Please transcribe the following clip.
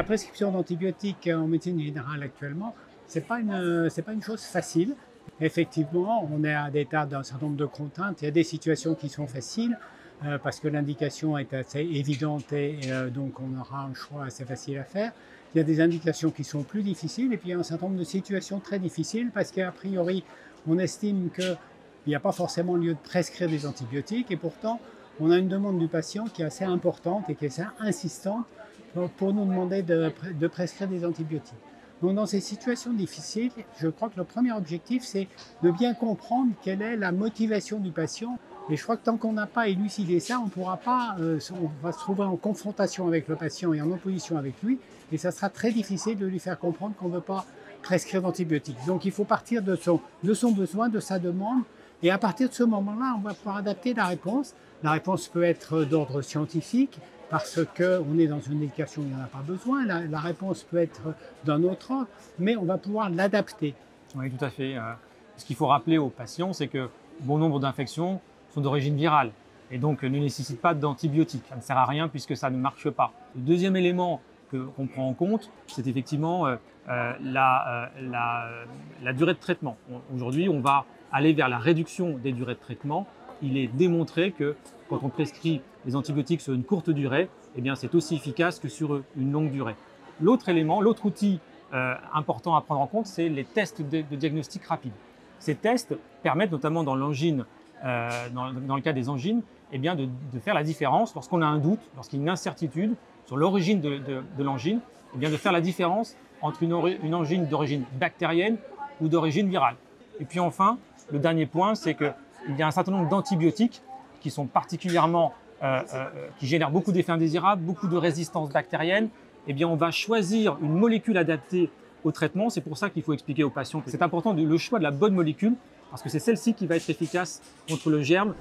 la prescription d'antibiotiques en médecine générale actuellement, c'est pas une chose facile. Effectivement, on est à l'état d'un certain nombre de contraintes. Il y a des situations qui sont faciles parce que l'indication est assez évidente et donc on aura un choix assez facile à faire. Il y a des indications qui sont plus difficiles et puis il y a un certain nombre de situations très difficiles parce qu'a priori, on estime qu'il n'y a pas forcément lieu de prescrire des antibiotiques et pourtant, on a une demande du patient qui est assez importante et qui est assez insistante pour nous demander de prescrire des antibiotiques. Donc dans ces situations difficiles, je crois que le premier objectif, c'est de bien comprendre quelle est la motivation du patient. Et je crois que tant qu'on n'a pas élucidé ça, on pourra pas, on va se trouver en confrontation avec le patient et en opposition avec lui, et ça sera très difficile de lui faire comprendre qu'on ne veut pas prescrire d'antibiotiques. Donc il faut partir de son besoin, de sa demande, et à partir de ce moment-là, on va pouvoir adapter la réponse. La réponse peut être d'ordre scientifique, parce qu'on est dans une indication où il n'y en a pas besoin. La réponse peut être d'un autre ordre, mais on va pouvoir l'adapter. Oui, tout à fait. Ce qu'il faut rappeler aux patients, c'est que bon nombre d'infections sont d'origine virale et donc ne nécessitent pas d'antibiotiques. Ça ne sert à rien puisque ça ne marche pas. Le deuxième élément qu'on prend en compte, c'est effectivement la durée de traitement. Aujourd'hui, on va aller vers la réduction des durées de traitement. Il est démontré que quand on prescrit les antibiotiques sur une courte durée, eh bien, c'est aussi efficace que sur une longue durée. L'autre élément, l'autre outil important à prendre en compte, c'est les tests de diagnostic rapide. Ces tests permettent notamment dans l'angine, dans le cas des angines, eh bien, de faire la différence lorsqu'on a un doute, lorsqu'il y a une incertitude sur l'origine de l'angine, eh bien, de faire la différence entre une angine d'origine bactérienne ou d'origine virale. Et puis enfin, le dernier point, c'est qu'il y a un certain nombre d'antibiotiques qui sont particulièrement, qui génèrent beaucoup d'effets indésirables, beaucoup de résistance bactérienne. Eh bien, on va choisir une molécule adaptée au traitement. C'est pour ça qu'il faut expliquer aux patients que c'est important le choix de la bonne molécule parce que c'est celle-ci qui va être efficace contre le germe.